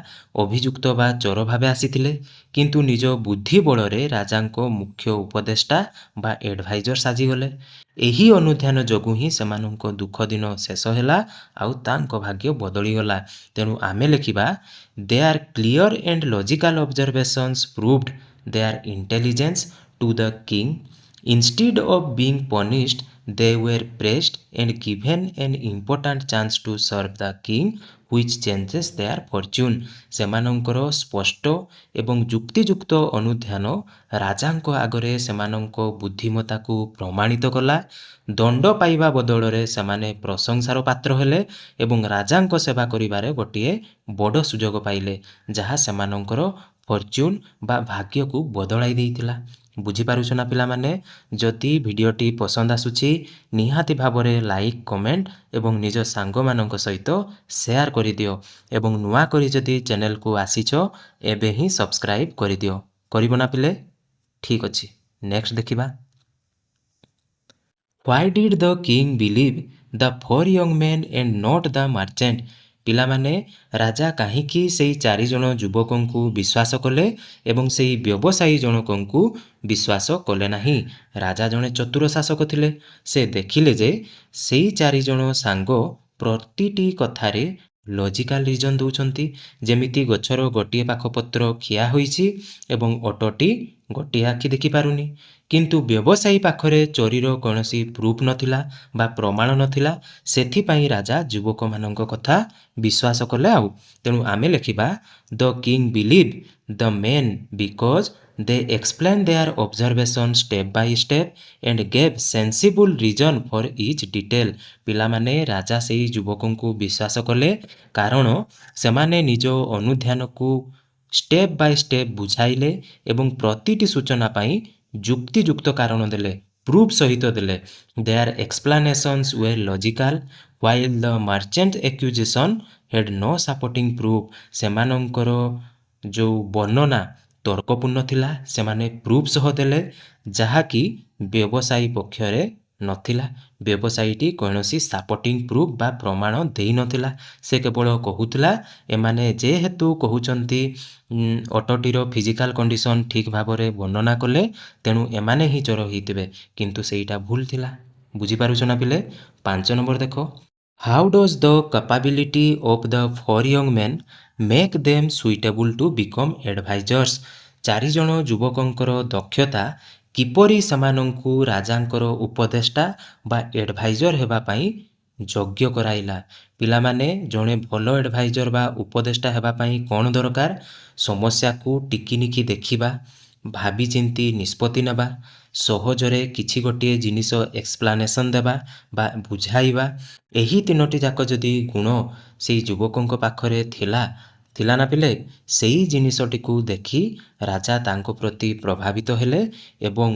ଅଭିଯୁକ୍ତ ବା ଚୋର ଭାବେ ଆସିଥିଲେ, କିନ୍ତୁ ନିଜ ବୁଦ୍ଧି ବଳରେ ରାଜାଙ୍କ ମୁଖ୍ୟ ଉପଦେଷ୍ଟା ବା ଏଡ଼ଭାଇଜର ସାଜିଗଲେ। ଏହି ଅନୁଧ୍ୟାନ ଯୋଗୁଁ ହିଁ ସେମାନଙ୍କ ଦୁଃଖ ଦିନ ଶେଷ ହେଲା ଆଉ ତାଙ୍କ ଭାଗ୍ୟ ବଦଳିଗଲା। ତେଣୁ ଆମେ ଲେଖିବା their clear and logical observations proved their intelligence to the king. Instead of being punished, they were praised and given an important chance to serve the king, which changes their fortune। ସେମାନଙ୍କର ସ୍ପଷ୍ଟ ଏବଂ ଯୁକ୍ତିଯୁକ୍ତ ଅନୁଧ୍ୟାନ ରାଜାଙ୍କ ଆଗରେ ସେମାନଙ୍କ ବୁଦ୍ଧିମତାକୁ ପ୍ରମାଣିତ କଲା। ଦଣ୍ଡ ପାଇବା ବଦଳରେ ସେମାନେ ପ୍ରଶଂସାର ପାତ୍ର ହେଲେ ଏବଂ ରାଜାଙ୍କ ସେବା କରିବାରେ ଗୋଟିଏ ବଡ଼ ସୁଯୋଗ ପାଇଲେ, ଯାହା ସେମାନଙ୍କର ଫର୍ଚ୍ୟୁନ୍ ବା ଭାଗ୍ୟକୁ ବଦଳାଇ ଦେଇଥିଲା। ବୁଝିପାରୁଛ ନା ପିଲାମାନେ? ଯଦି ଭିଡ଼ିଓଟି ପସନ୍ଦ ଆସୁଛି ନିହାତି ଭାବରେ ଲାଇକ୍, କମେଣ୍ଟ ଏବଂ ନିଜ ସାଙ୍ଗମାନଙ୍କ ସହିତ ସେୟାର କରିଦିଅ ଏବଂ ନୂଆ କରି ଯଦି ଚ୍ୟାନେଲକୁ ଆସିଛ ଏବେ ହିଁ ସବସ୍କ୍ରାଇବ୍ କରିଦିଅ। କରିବ ନା ପିଲେ? ଠିକ୍ ଅଛି, ନେକ୍ସଟ ଦେଖିବା। Why did the king believe the four young men and not the merchant? ପିଲାମାନେ ରାଜା କାହିଁକି ସେଇ ଚାରିଜଣ ଯୁବକଙ୍କୁ ବିଶ୍ୱାସ କଲେ ଏବଂ ସେଇ ବ୍ୟବସାୟୀ ଜଣକଙ୍କୁ ବିଶ୍ୱାସ କଲେ ନାହିଁ? ରାଜା ଜଣେ ଚତୁର ଶାସକ ଥିଲେ। ସେ ଦେଖିଲେ ଯେ ସେଇ ଚାରିଜଣ ସାଙ୍ଗ ପ୍ରତିଟି କଥାରେ ଲଜିକାଲ ରିଜନ୍ ଦେଉଛନ୍ତି। ଯେମିତି ଗଛର ଗୋଟିଏ ପାଖ ପତ୍ର ଖିଆ ହୋଇଛି ଏବଂ ଅଟୋଟି ଗୋଟିଏ ଆଖି ଦେଖିପାରୁନି, କିନ୍ତୁ ବ୍ୟବସାୟୀ ପାଖରେ ଚୋରିର କୌଣସି ପ୍ରୁଫ୍ ନଥିଲା ବା ପ୍ରମାଣ ନଥିଲା। ସେଥିପାଇଁ ରାଜା ଯୁବକମାନଙ୍କ କଥା ବିଶ୍ୱାସ କଲେ। ଆଉ ତେଣୁ ଆମେ ଲେଖିବା the king believe the men because they explain their observation step by step and gave sensible reason for each detail. ପିଲାମାନେ ରାଜା ସେଇ ଯୁବକଙ୍କୁ ବିଶ୍ୱାସ କଲେ କାରଣ ସେମାନେ ନିଜ ଅନୁଧ୍ୟାନକୁ ଷ୍ଟେପ୍ ବାଇ ଷ୍ଟେପ୍ ବୁଝାଇଲେ ଏବଂ ପ୍ରତିଟି ସୂଚନା ପାଇଁ ଯୁକ୍ତିଯୁକ୍ତ କାରଣ ଦେଲେ, ପ୍ରୁଫ୍ ସହିତ ଦେଲେ। Their explanations were logical while the merchant accusation had no supporting proof. ସେମାନଙ୍କର ଯେଉଁ ବର୍ଣ୍ଣନା ତର୍କପୂର୍ଣ୍ଣ ଥିଲା, ସେମାନେ ପ୍ରୁଫ୍ ସହ ଦେଲେ, ଯାହାକି ବ୍ୟବସାୟୀ ପକ୍ଷରେ ନଥିଲା। ବ୍ୟବସାୟୀଟି କୌଣସି ସାପୋର୍ଟିଂ ପ୍ରୁଫ୍ ବା ପ୍ରମାଣ ଦେଇନଥିଲା। ସେ କେବଳ କହୁଥିଲା ଏମାନେ ଯେହେତୁ କହୁଛନ୍ତି ଅଟୋଟିର ଫିଜିକାଲ କଣ୍ଡିସନ୍ ଠିକ୍ ଭାବରେ ବର୍ଣ୍ଣନା କଲେ, ତେଣୁ ଏମାନେ ହିଁ ଚୋର ହେଇଥିବେ, କିନ୍ତୁ ସେଇଟା ଭୁଲ ଥିଲା। ବୁଝିପାରୁଛ ନା ପିଲେ? 5 ନମ୍ବର ଦେଖ, how does the capability of the 4 young men make them suitable to become advisers. 4 ଜଣ ଯୁବକଙ୍କର ଦକ୍ଷତା କିପରି ସେମାନଙ୍କୁ ରାଜାଙ୍କର ଉପଦେଷ୍ଟା ବା ଏଡଭାଇଜର ହେବା ପାଇଁ ଯୋଗ୍ୟ କରାଇଲା। ପିଲାମାନେ, ଜଣେ ଭଲ ଏଡଭାଇଜର ବା ଉପଦେଷ୍ଟା ହେବା ପାଇଁ କ'ଣ ଦରକାର? ସମସ୍ୟାକୁ ଟିକିନିଖି ଦେଖିବା, ଭାବିଚିନ୍ତି ନିଷ୍ପତ୍ତି ନେବା, ସହଜରେ କିଛି ଗୋଟିଏ ଜିନିଷ ଏକ୍ସପ୍ଲାନେସନ୍ ଦେବା ବା ବୁଝାଇବା। ଏହି 3ଟି ଯାକ ଯଦି ଗୁଣ ସେଇ ଯୁବକଙ୍କ ପାଖରେ ଥିଲା ନା ପିଲେ, ସେଇ ଜିନିଷଟିକୁ ଦେଖି ରାଜା ତାଙ୍କ ପ୍ରତି ପ୍ରଭାବିତ ହେଲେ ଏବଂ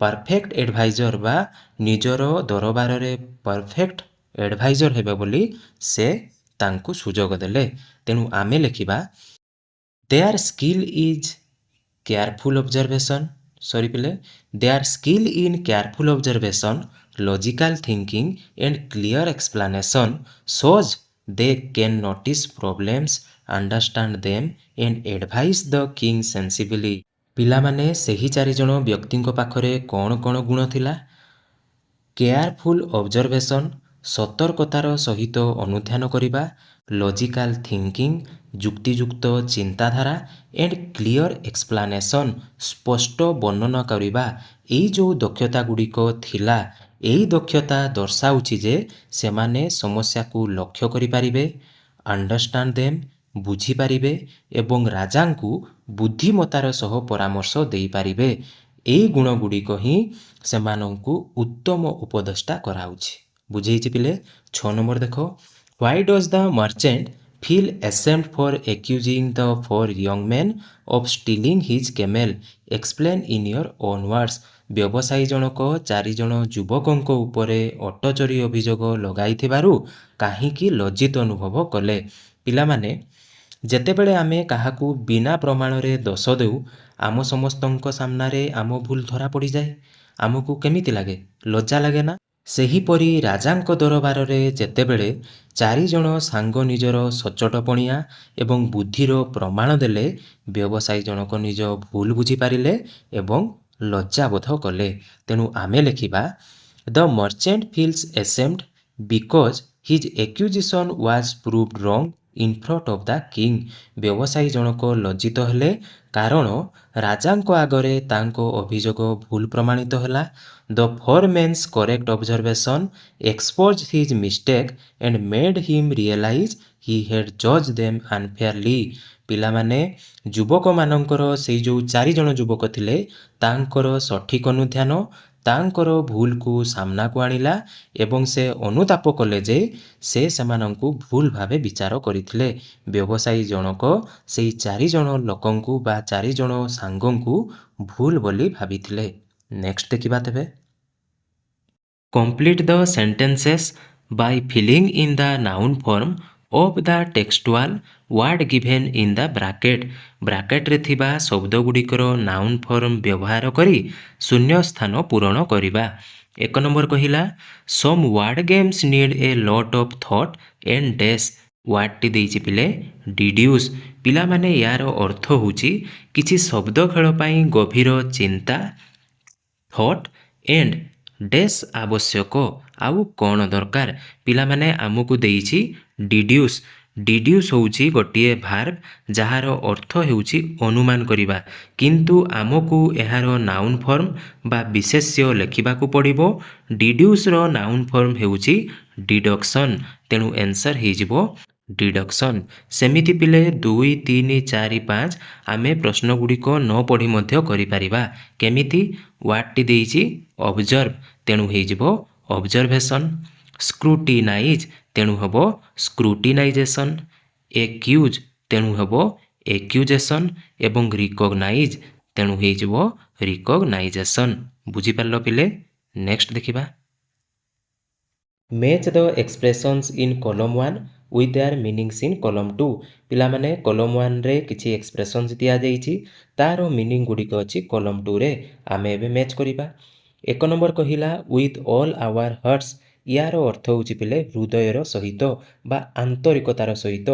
ପରଫେକ୍ଟ ଏଡଭାଇଜର ବା ନିଜର ଦରବାରରେ ପରଫେକ୍ଟ ଏଡଭାଇଜର ହେବେ ବୋଲି ସେ ତାଙ୍କୁ ସୁଯୋଗ ଦେଲେ। ତେଣୁ ଆମେ ଲେଖିବା their skill is careful observation. Sorry ପିଲେ, their skill in careful observation, logical thinking and clear explanation shows they can notice problems, understand them and advise the king sensibly। ପିଲାମାନେ, ସେହି 4 ଜଣ ବ୍ୟକ୍ତିଙ୍କ ପାଖରେ କ'ଣ କ'ଣ ଗୁଣ ଥିଲା? କେୟାରଫୁଲ୍ ଅବଜରଭେସନ୍, ସତର୍କତାର ସହିତ ଅନୁଧ୍ୟାନ କରିବା, ଲଜିକାଲ ଥିଙ୍କିଂ, ଯୁକ୍ତିଯୁକ୍ତ ଚିନ୍ତାଧାରା ଏଣ୍ଡ କ୍ଲିୟର ଏକ୍ସପ୍ଲାନେସନ୍, ସ୍ପଷ୍ଟ ବର୍ଣ୍ଣନା କରିବା। ଏଇ ଯେଉଁ ଦକ୍ଷତା ଗୁଡ଼ିକ ଥିଲା, ଏହି ଦକ୍ଷତା ଦର୍ଶାଉଛି ଯେ ସେମାନେ ସମସ୍ୟାକୁ ଲକ୍ଷ୍ୟ କରିପାରିବେ, ଅଣ୍ଡରଷ୍ଟାଣ୍ଡ ଦେମ୍, ବୁଝିପାରିବେ ଏବଂ ରାଜାଙ୍କୁ ବୁଦ୍ଧିମତାର ସହ ପରାମର୍ଶ ଦେଇପାରିବେ। ଏହି ଗୁଣଗୁଡ଼ିକ ହିଁ ସେମାନଙ୍କୁ ଉତ୍ତମ ଉପଦେଷ୍ଟା କରାଉଛି। ବୁଝେଇଛି ପିଲେ? 6 ନମ୍ବର ଦେଖ, why does the merchant feel ashamed for accusing the 4 young men of stealing his camel? Explain in your own words। ବ୍ୟବସାୟୀ ଜଣକ 4 ଜଣ ଯୁବକଙ୍କ ଉପରେ ଅଟୋ ଚୋରି ଅଭିଯୋଗ ଲଗାଇଥିବାରୁ କାହିଁକି ଲଜ୍ଜିତ ଅନୁଭବ କଲେ? ପିଲାମାନେ, ଯେତେବେଳେ ଆମେ କାହାକୁ ବିନା ପ୍ରମାଣରେ ଦୋଷ ଦେଉ, ଆମ ସମସ୍ତଙ୍କ ସାମ୍ନାରେ ଆମ ଭୁଲ ଧରା ପଡ଼ିଯାଏ। ଆମକୁ କେମିତି ଲାଗେ? ଲଜ୍ଜା ଲାଗେ ନା? ସେହିପରି ରାଜାଙ୍କ ଦରବାରରେ ଯେତେବେଳେ 4 ଜଣ ସାଙ୍ଗ ନିଜର ସଚ୍ଚୋଟପଣିଆ ଏବଂ ବୁଦ୍ଧିର ପ୍ରମାଣ ଦେଲେ, ବ୍ୟବସାୟୀ ଜଣକ ନିଜ ଭୁଲ ବୁଝିପାରିଲେ ଏବଂ ଲଜ୍ଜାବୋଧ କଲେ। ତେଣୁ ଆମେ ଲେଖିବା the merchant feels ashamed because his accusation was proved wrong in front of the king। ବ୍ୟବସାୟୀ ଜଣକ ଲଜ୍ଜିତ ହେଲେ କାରଣ ରାଜାଙ୍କ ଆଗରେ ତାଙ୍କ ଅଭିଯୋଗ ଭୁଲ ପ୍ରମାଣିତ ହେଲା। ଦ 4 men's correct observation exposed his mistake and made him realize he had judged them unfairly। ପିଲାମାନେ, ଯୁବକମାନଙ୍କର ସେଇ ଯେଉଁ 4 ଜଣ ଯୁବକ ଥିଲେ, ତାଙ୍କର ସଠିକ ଅନୁଧ୍ୟାନ ତାଙ୍କର ଭୁଲକୁ ସାମ୍ନାକୁ ଆଣିଲା ଏବଂ ସେ ଅନୁତାପ କଲେ ଯେ ସେ ସେମାନଙ୍କୁ ଭୁଲ ଭାବେ ବିଚାର କରିଥିଲେ। ବ୍ୟବସାୟୀ ଜଣକ ସେଇ 4 ଜଣ ଲୋକଙ୍କୁ ବା 4 ଜଣ ସାଙ୍ଗଙ୍କୁ ଭୁଲ ବୋଲି ଭାବିଥିଲେ। ନେକ୍ସଟ ଦେଖିବା ତେବେ, complete the sentences by filling in the noun form of the textual word given in the bracket. ବ୍ରାକେଟ୍ରେ ଥିବା ଶବ୍ଦଗୁଡ଼ିକର ନାଉନ୍ ଫର୍ମ ବ୍ୟବହାର କରି ଶୂନ୍ୟ ସ୍ଥାନ ପୂରଣ କରିବା। 1 ନମ୍ବର କହିଲା some word games need a lot of thought and deduction. ୱାର୍ଡଟି ଦେଇଛି ପିଲେ ଡିଡ୍ୟୁସ୍। ପିଲାମାନେ, ୟାର ଅର୍ଥ ହେଉଛି କିଛି ଶବ୍ଦ ଖେଳ ପାଇଁ ଗଭୀର ଚିନ୍ତା, ଥଟ୍ ଏଣ୍ଡ ଡେସ୍ ଆବଶ୍ୟକ। ଆଉ କ'ଣ ଦରକାର? ପିଲାମାନେ, ଆମକୁ ଦେଇଛି ଡିଡ୍ୟୁସ୍। ଡିଡ୍ୟୁସ୍ ହେଉଛି ଗୋଟିଏ ଭାର୍ବ ଯାହାର ଅର୍ଥ ହେଉଛି ଅନୁମାନ କରିବା, କିନ୍ତୁ ଆମକୁ ଏହାର ନାଉନ୍ ଫର୍ମ ବା ବିଶେଷ୍ୟ ଲେଖିବାକୁ ପଡ଼ିବ। ଡିଡ୍ୟୁସ୍ର ନାଉନ୍ ଫର୍ମ ହେଉଛି ଡିଡକ୍ସନ୍। ତେଣୁ ଆନ୍ସର ହେଇଯିବ ଡିଡକ୍ସନ୍। ସେମିତି ପିଲେ 2, 3, 4, 5 ଆମେ ପ୍ରଶ୍ନଗୁଡ଼ିକ ନ ପଢ଼ି ମଧ୍ୟ କରିପାରିବା। କେମିତି? ୱାର୍ଡଟି ଦେଇଛି ଅବଜର୍ଭ, ତେଣୁ ହେଇଯିବ ଅବଜରଭେସନ୍। ସ୍କ୍ରୁଟିନାଇଜ୍, ତେଣୁ ହେବ ସ୍କ୍ରୁଟିନାଇଜେସନ୍। ଏକ୍ୟୁଜ୍, ତେଣୁ ହେବ ଏକ୍ୟୁଜେସନ୍ ଏବଂ ରିକଗ୍ନାଇଜ୍, ତେଣୁ ହେଇଯିବ ରିକଗ୍ନାଇଜେସନ୍। ବୁଝିପାରିଲ ପିଲେ? ନେକ୍ସଟ ଦେଖିବା। Match the expressions in column 1 with their meanings in column 2। ପିଲାମାନେ କଲମ୍ 1ରେ କିଛି ଏକ୍ସପ୍ରେସନ୍ସ ଦିଆଯାଇଛି, ତାର ମିନିଂ ଗୁଡ଼ିକ ଅଛି କଲମ୍ 2ରେ। ଆମେ ଏବେ ମ୍ୟାଚ୍ କରିବା। 1 ନମ୍ବର କହିଲା ୱିଥ୍ ଅଲ୍ ଆୱାର ହର୍ଟସ୍। ୟାର ଅର୍ଥ ହେଉଛି ପିଲେ ହୃଦୟର ସହିତ ବା ଆନ୍ତରିକତାର ସହିତ।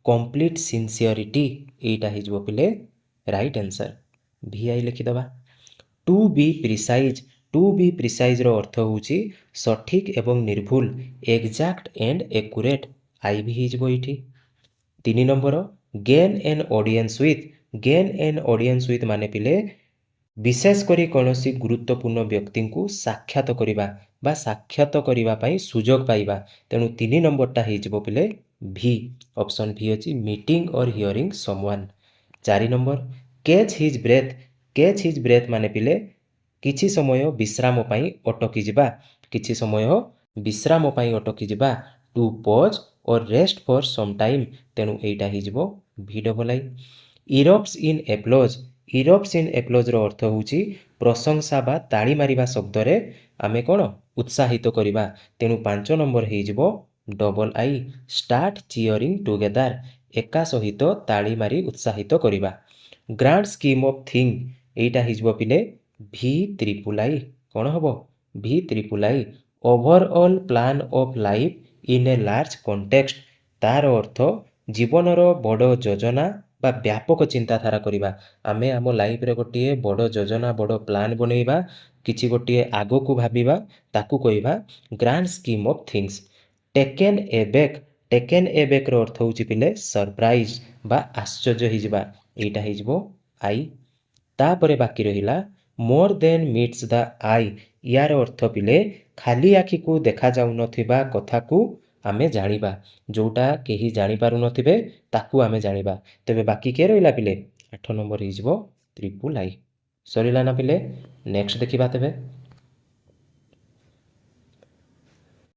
କମ୍ପ୍ଲିଟ୍ ସିନସିଅରିଟି, ଏଇଟା ହେଇଯିବ ପିଲେ ରାଇଟ୍ ଆନ୍ସର। VI ଲେଖିଦେବା। ଟୁ ବି ପ୍ରିସାଇଜ୍। ଟୁ ବି ପ୍ରିସାଇଜ୍ର ଅର୍ଥ ହେଉଛି ସଠିକ୍ ଏବଂ ନିର୍ଭୁଲ, ଏକ୍ଜାକ୍ଟ ଏଣ୍ଡ ଏକୁରେଟ୍। ଆଇ ବି ହେଇଯିବ ଏଇଠି। 3 number gain N audience with. Gain N audience with ମାନେ ପିଲେ ବିଶେଷ କରି କୌଣସି ଗୁରୁତ୍ୱପୂର୍ଣ୍ଣ ବ୍ୟକ୍ତିଙ୍କୁ ସାକ୍ଷାତ କରିବା ବା ସାକ୍ଷାତ କରିବା ପାଇଁ ସୁଯୋଗ ପାଇବା। ତେଣୁ 3 ନମ୍ବରଟା ହେଇଯିବ ପିଲେ ଭି। ଅପସନ୍ ଭି ଅଛି meeting or hearing someone. 4 number catch his breath. Catch his breath ମାନେ ପିଲେ କିଛି ସମୟ ବିଶ୍ରାମ ପାଇଁ ଅଟକି ଯିବା। କିଛି ସମୟ ବିଶ୍ରାମ ପାଇଁ ଅଟକି ଯିବା। To pause or rest for some time. ତେଣୁ ଏଇଟା ହେଇଯିବ V double I. Erupts in applause. Erupts in ଏପ୍ଲୋଜ୍ର ଅର୍ଥ ହେଉଛି ପ୍ରଶଂସା ବା ତାଳି ମାରିବା ଶବ୍ଦରେ ଆମେ କ'ଣ ଉତ୍ସାହିତ କରିବା। ତେଣୁ 5 ନମ୍ବର ହେଇଯିବ ଡବଲ୍ ଆଇ। ଷ୍ଟାର୍ଟ ଚିୟରିଂ ଟୁଗେଦାର। ଏକା ସହିତ ତାଳି ମାରି ଉତ୍ସାହିତ କରିବା। ଗ୍ରାଣ୍ଡ ସ୍କିମ୍ ଅଫ୍ ଥିଙ୍ଗ, ଏଇଟା ହେଇଯିବ ପିଲେ ଭି ତ୍ରିପୁଲ ଆଇ। କ'ଣ ହେବ? V triple I. Overall plan of life in a large context. ତାର ଅର୍ଥ ଜୀବନର ବଡ଼ ଯୋଜନା ବା ବ୍ୟାପକ ଚିନ୍ତାଧାରା କରିବା। ଆମେ ଆମ ଲାଇଫ୍ରେ ଗୋଟିଏ ବଡ଼ ଯୋଜନା, ବଡ଼ ପ୍ଲାନ୍ ବନେଇବା, କିଛି ଗୋଟିଏ ଆଗକୁ ଭାବିବା, ତାକୁ କହିବା grand scheme of things. Taken aback. Taken a ବେକ୍ର ଅର୍ଥ ହେଉଛି ପିଲେ ସରପ୍ରାଇଜ୍ ବା ଆଶ୍ଚର୍ଯ୍ୟ ହେଇଯିବା। ଏଇଟା ହେଇଯିବ ଆଇ। ତାପରେ ବାକି ରହିଲା ମୋର୍ ଦେନ୍ ମିଟ୍ସ ଦ ଆଇ। ୟାର ଅର୍ଥ ପିଲେ ଖାଲି ଆଖିକୁ ଦେଖାଯାଉନଥିବା କଥାକୁ ଆମେ ଜାଣିବା, ଯେଉଁଟା କେହି ଜାଣିପାରୁନଥିବେ ତାକୁ ଆମେ ଜାଣିବା। ତେବେ ବାକି କିଏ ରହିଲା ପିଲେ? 8 ନମ୍ବର ହେଇଯିବ ତ୍ରିପୁଲ ଆଇ। ସରିଲା ନା ପିଲେ? ନେକ୍ସଟ ଦେଖିବା ତେବେ।